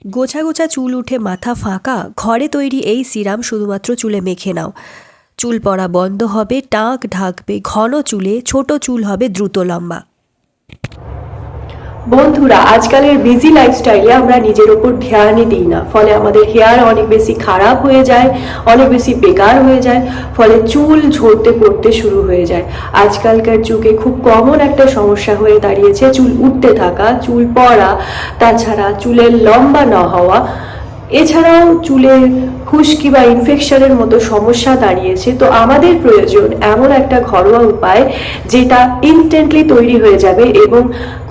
গোছা গোছা চুল উঠে মাথা ফাঁকা, ঘরে তৈরি এই সিরাম শুধুমাত্র চুলে মেখে নাও। চুল পড়া বন্ধ হবে, টাক ঢাকবে ঘন চুলে, ছোট চুল হবে দ্রুত লম্বা। বন্ধুরা, আজকালের বিজি লাইফস্টাইলে আমরা নিজের ওপর ধ্যানই দিই না, ফলে আমাদের হেয়ার অনেক বেশি খারাপ হয়ে যায়, অনেক বেশি বেকার হয়ে যায়, ফলে চুল ঝরতে পড়তে শুরু হয়ে যায়। আজকালকার যুগে খুব কমন একটা সমস্যা হয়ে দাঁড়িয়েছে চুল উঠতে থাকা, চুল পড়া, তাছাড়া চুলের লম্বা না হওয়া, এছাড়াও চুলের খুশকি বা ইনফেকশনের মতো সমস্যা দাঁড়িয়েছে। তো আমাদের প্রয়োজন এমন একটা ঘরোয়া উপায় যেটা ইনস্ট্যান্টলি তৈরি হয়ে যাবে এবং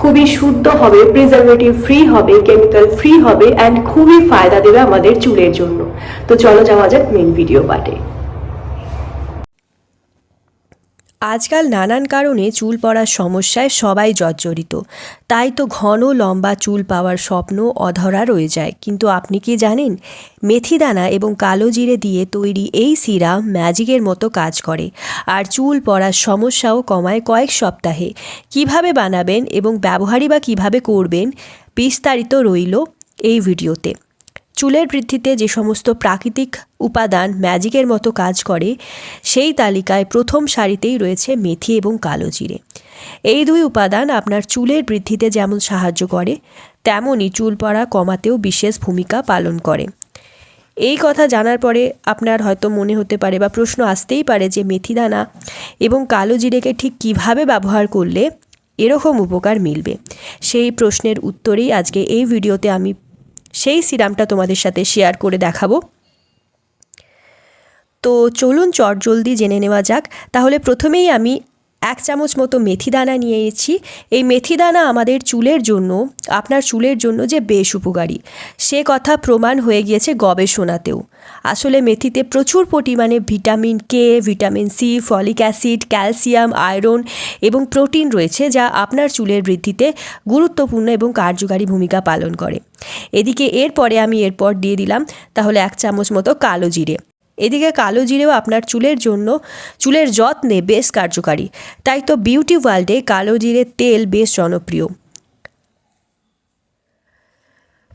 খুবই শুদ্ধ হবে, প্রিজারভেটিভ ফ্রি হবে, কেমিক্যাল ফ্রি হবে অ্যান্ড খুবই ফায়দা দেবে আমাদের চুলের জন্য। তো চলো যাওয়া যাক মেন ভিডিও পার্টে। আজকাল নানান কারণে চুল পড়ার সমস্যায় সবাই জর্জরিত, তাই তো ঘন লম্বা চুল পাওয়ার স্বপ্ন অধরা রয়ে যায়। কিন্তু আপনি কি জানেন, মেথি দানা এবং কালো জিরে দিয়ে তৈরি এই সিরাম ম্যাজিকের মতো কাজ করে, আর চুল পড়ার সমস্যাও কমায় কয়েক সপ্তাহে। কিভাবে বানাবেন এবং ব্যবহারই বা কীভাবে করবেন, বিস্তারিত রইল এই ভিডিওতে। চুলের বৃদ্ধিতে যে সমস্ত প্রাকৃতিক উপাদান ম্যাজিকের মতো কাজ করে, সেই তালিকায় প্রথম সারিতেই রয়েছে মেথি এবং কালো জিরে। এই দুই উপাদান আপনার চুলের বৃদ্ধিতে যেমন সাহায্য করে, তেমনই চুল পড়া কমাতেও বিশেষ ভূমিকা পালন করে। এই কথা জানার পরে আপনার হয়তো মনে হতে পারে বা প্রশ্ন আসতেই পারে যে মেথি দানা এবং কালো জিরেকে ঠিক কিভাবে ব্যবহার করলে এরকম উপকার মিলবে। সেই প্রশ্নের উত্তরেই আজকে এই ভিডিওতে আমি সেই সিরামটা তোমাদের সাথে শেয়ার করে দেখাবো। তো চলুন চটজলদি জেনে নেওয়া যাক। তাহলে প্রথমেই আমি 1 চামচ মতো মেথি দানা নিয়েছি। এই মেথি দানা আমাদের চুলের জন্য, আপনার চুলের জন্য যে বেশ উপকারী, সে কথা প্রমাণ হয়ে গিয়েছে গবেষণাতেও। আসলে মেথিতে প্রচুর পরিমাণে vitamin K, vitamin C, folic acid, calcium, iron এবং প্রোটিন রয়েছে, যা আপনার চুলের বৃদ্ধিতে গুরুত্বপূর্ণ এবং কার্যকারী ভূমিকা পালন করে। এদিকে এরপর দিয়ে দিলাম তাহলে 1 চামচ মতো কালো জিরে। এদিকে কালো জিরেও আপনার চুলের জন্য, চুলের যত্নে বেশ কার্যকারী, তাই তো বিউটি ওয়ার্ল্ডে কালো জিরের তেল বেশ জনপ্রিয়।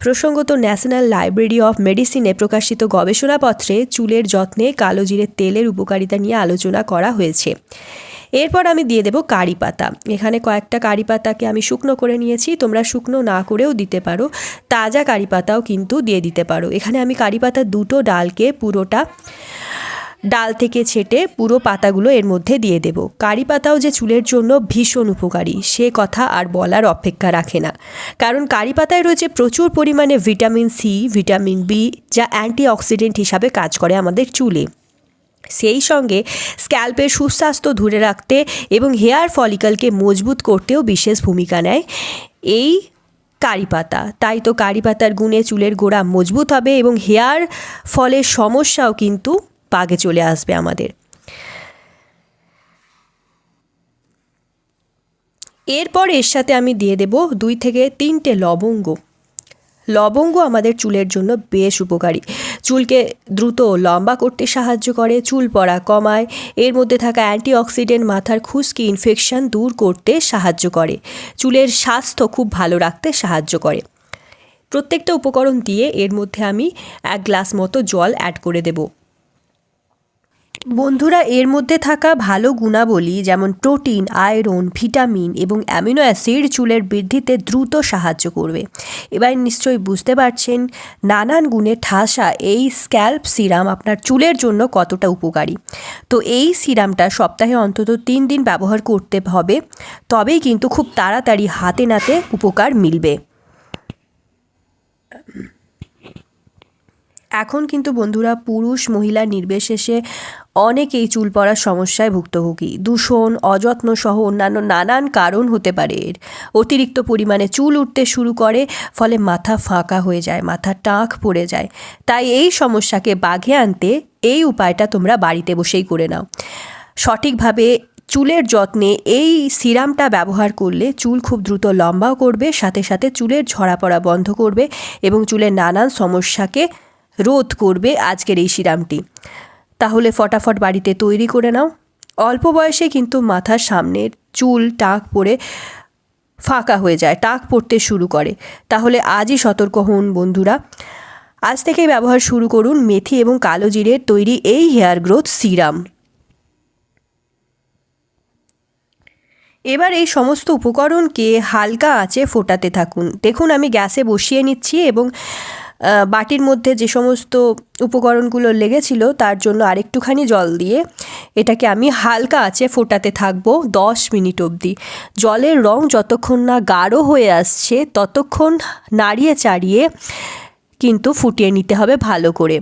প্রসঙ্গত ন্যাশনাল লাইব্রেরি অফ মেডিসিনে প্রকাশিত গবেষণাপত্রে চুলের যত্নে কালো জিরের তেলের উপকারিতা নিয়ে আলোচনা করা হয়েছে। এরপর আমি দিয়ে দেব কারি পাতা। এখানে কয়েকটা কারি পাতাকে আমি শুকনো করে নিয়েছি, তোমরা শুকনো না করেও দিতে পারো, তাজা কারি পাতাও কিন্তু দিয়ে দিতে পারো। এখানে আমি কারি পাতার 2টো ডালকে পুরোটা ডাল থেকে ছেটে পুরো পাতাগুলো এর মধ্যে দিয়ে দেব। কারি পাতাও যে চুলের জন্য ভীষণ উপকারী, সে কথা আর বলার অপেক্ষা রাখে না, কারণ কারি পাতায় রয়েছে প্রচুর পরিমাণে ভিটামিন সি, ভিটামিন বি, যা অ্যান্টিঅক্সিডেন্ট হিসাবে কাজ করে আমাদের চুলে। সেই সঙ্গে স্ক্যাল্পের সুস্বাস্থ্য ধরে রাখতে এবং হেয়ার ফলিকলকে মজবুত করতেও বিশেষ ভূমিকা নেয় এই কারি পাতা। তাই তো কারি পাতার গুণে চুলের গোড়া মজবুত হবে এবং হেয়ার ফলের সমস্যাও কিন্তু পাগে চলে আসবে আমাদের। এরপর এর সাথে আমি দিয়ে দেব 2 থেকে 3টে লবঙ্গ। লবঙ্গ আমাদের চুলের জন্য বেশ উপকারী, চুলকে দ্রুত লম্বা করতে সাহায্য করে, চুল পড়া কমায়, এর মধ্যে থাকা অ্যান্টিঅক্সিডেন্ট মাথার খুশকি ইনফেকশন দূর করতে সাহায্য করে, চুলের স্বাস্থ্য খুব ভালো রাখতে সাহায্য করে। প্রত্যেকটা উপকরণ দিয়ে এর মধ্যে আমি 1 গ্লাস মতো জল অ্যাড করে দেব। বন্ধুরা, এর মধ্যে থাকা ভালো গুণাবলী যেমন প্রোটিন, আয়রন, ভিটামিন এবং অ্যামিনো অ্যাসিড চুলের বৃদ্ধিতে দ্রুত সাহায্য করবে। এবার নিশ্চয়ই বুঝতে পারছেন নানান গুণে ঠাসা এই স্ক্যাল্প সিরাম আপনার চুলের জন্য কতটা উপকারী। তো এই সিরামটা সপ্তাহে অন্তত 3 দিন ব্যবহার করতে হবে, তবেই কিন্তু খুব তাড়াতাড়ি হাতে নাতে উপকার মিলবে। এখন কিন্তু বন্ধুরা পুরুষ মহিলা নির্বিশেষে অনেকেই চুল পড়ার সমস্যায় ভুক্তভোগী। দূষণ, অযত্ন সহ অন্যান্য নানান কারণ হতে পারে এর। অতিরিক্ত পরিমাণে চুল উঠতে শুরু করে, ফলে মাথা ফাঁকা হয়ে যায়, মাথা টাক পড়ে যায়। তাই এই সমস্যাকে বাগে আনতে এই উপায়টা তোমরা বাড়িতে বসেই করে নাও। সঠিকভাবে চুলের যত্নে এই সিরামটা ব্যবহার করলে চুল খুব দ্রুত লম্বাও করবে, সাথে সাথে চুলের ঝরা পড়া বন্ধ করবে এবং চুলের নানান সমস্যাকে রোধ করবে আজকের এই সিরামটি। তাহলে ফটাফট বাড়িতে তৈরি করে নাও। অল্প বয়সে কিন্তু মাথার সামনের চুল টাক পড়ে ফাঁকা হয়ে যায়, টাক পড়তে শুরু করে। তাহলে আজই সতর্ক হন বন্ধুরা, আজ থেকেই ব্যবহার শুরু করুন মেথি এবং কালো জিরের তৈরি এই হেয়ার গ্রোথ সিরাম। এবার এই সমস্ত উপকরণকে হালকা আঁচে ফোটাতে থাকুন। দেখুন আমি গ্যাসে বসিয়ে নিচ্ছি এবং বাটির মধ্যে যে সমস্ত উপকরণগুলো লেগেছিল তার জন্য আরেকটুখানি জল দিয়ে এটাকে আমি হালকা আঁচে ফোটাতে থাকবো 10 মিনিট অবধি। জলের রং যতক্ষণ না গাঢ় হয়ে আসছে ততক্ষণ নাড়িয়ে চাড়িয়ে কিন্তু ফুটিয়ে নিতে হবে ভালো করে।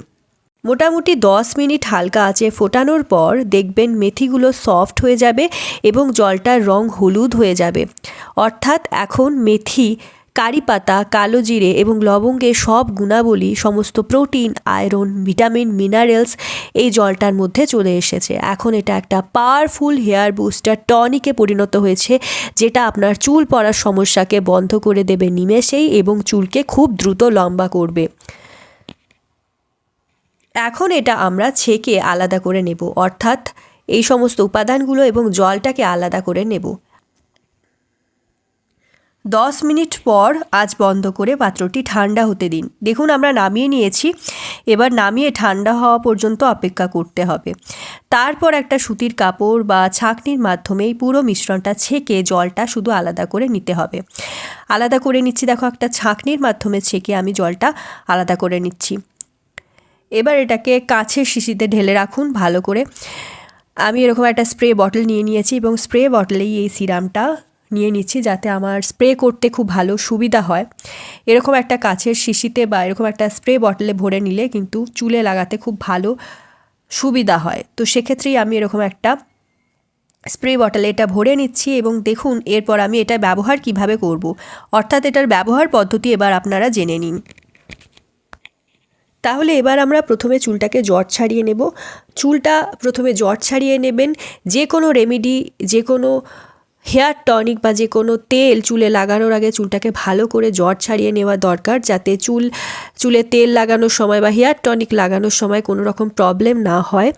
মোটামুটি 10 মিনিট হালকা আঁচে ফোটানোর পর দেখবেন মেথিগুলো সফট হয়ে যাবে এবং জলটার রং হলুদ হয়ে যাবে। অর্থাৎ এখন মেথি, কারি পাতা, কালো জিরে এবং লবঙ্গের সব গুণাবলী, সমস্ত প্রোটিন, আয়রন, ভিটামিন, মিনারেলস এই জলটার মধ্যে চলে এসেছে। এখন এটা একটা পাওয়ারফুল হেয়ার বুস্টার টনিকে পরিণত হয়েছে, যেটা আপনার চুল পড়ার সমস্যাকে বন্ধ করে দেবে নিমেষেই এবং চুলকে খুব দ্রুত লম্বা করবে। এখন এটা আমরা ছেঁকে আলাদা করে নেব, অর্থাৎ এই সমস্ত উপাদানগুলো এবং জলটাকে আলাদা করে নেব। 10 মিনিট পর আঁচ বন্ধ করে পাত্রটি ঠান্ডা হতে দিন। দেখুন আমরা নামিয়ে নিয়েছি, এবার নামিয়ে ঠান্ডা হওয়া পর্যন্ত অপেক্ষা করতে হবে। তারপর একটা সুতির কাপড় বা ছাঁকনির মাধ্যমে এই পুরো মিশ্রণটা ছেঁকে জলটা শুধু আলাদা করে নিতে হবে। আলাদা করে নিচ্ছি, দেখো একটা ছাঁকনির মাধ্যমে ছেঁকে আমি জলটা আলাদা করে নিচ্ছি। এবার এটাকে কাঁচের শিশিতে ঢেলে রাখুন ভালো করে। আমি এরকম একটা স্প্রে বটল নিয়ে নিয়েছি এবং স্প্রে বটলেই এই সিরামটা নিয়ে নিচ্ছি যাতে আমার স্প্রে করতে খুব ভালো সুবিধা হয়। এরকম একটা কাঁচের শিশিতে বা এরকম একটা স্প্রে বটলে ভরে নিলে কিন্তু চুলে লাগাতে খুব ভালো সুবিধা হয়। তো সেক্ষেত্রেই আমি এরকম একটা স্প্রে বটলে এটা ভরে নিচ্ছি এবং দেখুন এরপর আমি এটা ব্যবহার কিভাবে করব, অর্থাৎ এটার ব্যবহার পদ্ধতি এবার আপনারা জেনে নিন। তাহলে এবার আমরা প্রথমে চুলটাকে জট ছাড়িয়ে নেব। চুলটা প্রথমে জট ছাড়িয়ে নেবেন। যে কোনো রেমেডি, যে কোনো হেয়ার টনিক বা যে কোনো তেল চুলে লাগানোর আগে চুলটাকে ভালো করে জট ছাড়িয়ে নেওয়া দরকার, যাতে চুলে তেল লাগানোর সময় বা হেয়ার টনিক লাগানোর সময় কোনো রকম প্রবলেম না হয়।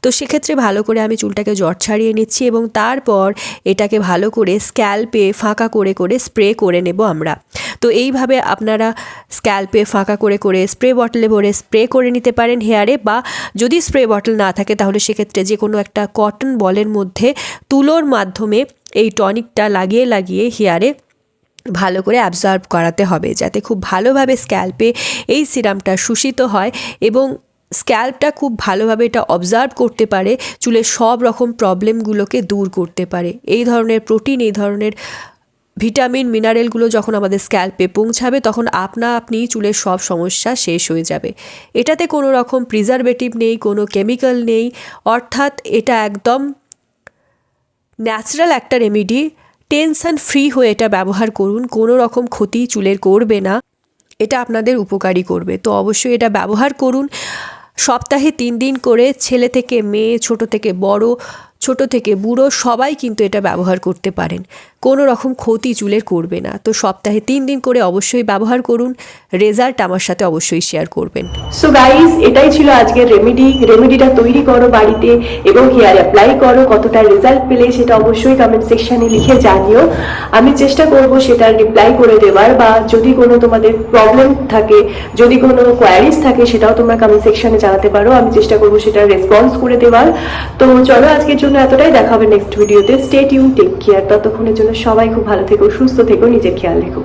তো সেক্ষেত্রে ভালো করে আমি চুলটাকে জট ছাড়িয়ে নিচ্ছি এবং তারপর এটাকে ভালো করে স্ক্যাল্পে ফাঁকা করে করে স্প্রে করে নেব আমরা। তো এইভাবে আপনারা স্ক্যাল্পে ফাঁকা করে করে স্প্রে বটলে ভরে স্প্রে করে নিতে পারেন হেয়ারে, বা যদি স্প্রে বটল না থাকে তাহলে সেক্ষেত্রে যে কোনো একটা কটন বলের মধ্যে তুলোর মাধ্যমে এই টনিকটা লাগিয়ে লাগিয়ে হেয়ারে ভালো করে অ্যাবজর্ব করাতে হবে, যাতে খুব ভালোভাবে স্ক্যাল্পে এই সিরামটা শোষিত হয় এবং স্ক্যাল্পটা খুব ভালোভাবে এটা অবজার্ভ করতে পারে, চুলের সব রকম প্রবলেমগুলোকে দূর করতে পারে। এই ধরনের প্রোটিন, এই ধরনের ভিটামিন, মিনারেলগুলো যখন আমাদের স্ক্যাল্পে পৌঁছাবে তখন আপনি চুলের সব সমস্যা শেষ হয়ে যাবে। এটাতে কোনো রকম প্রিজারভেটিভ নেই, কোনো কেমিক্যাল নেই, অর্থাৎ এটা একদম ন্যাচারাল একটা রেমেডি। টেনশন ফ্রি হয়ে এটা ব্যবহার করুন, কোনো রকম ক্ষতি চুলের করবে না, এটা আপনাদের উপকারী করবে। তো অবশ্যই এটা ব্যবহার করুন। সপ্তাহে 3 দিন করে ছেলে থেকে মেয়ে, ছোট থেকে বড়, ছোট থেকে বুড়ো সবাই কিন্তু এটা ব্যবহার করতে পারেন, কোনো রকম ক্ষতি চুলের করবে না। তো সপ্তাহে 3 দিন করে অবশ্যই ব্যবহার করুন, রেজাল্ট আমার সাথে অবশ্যই শেয়ার করবেন। সো গাইস, এটাই ছিল আজকের রেমেডিটা তৈরি করো বাড়িতে এবং হেয়ার অ্যাপ্লাই করো। কতটা রেজাল্ট পেলে সেটা অবশ্যই কমেন্ট সেকশনে লিখে জানিও। আমি চেষ্টা করব সেটার রিপ্লাই করে দেওয়ার, বা যদি কোনো তোমাদের প্রবলেম থাকে, যদি কোনো কোয়ারিজ থাকে সেটাও তোমরা কমেন্ট সেকশনে জানাতে পারো। আমি চেষ্টা করব সেটার রেসপন্স করে দেওয়ার। তো চলো আজকের জন্য এতটাই, দেখা হবে নেক্সট ভিডিওতে। Stay tune, take care. ততক্ষণের জন্য সবাই খুব ভালো থেকো, সুস্থ থেকো, নিজের খেয়াল রেখো।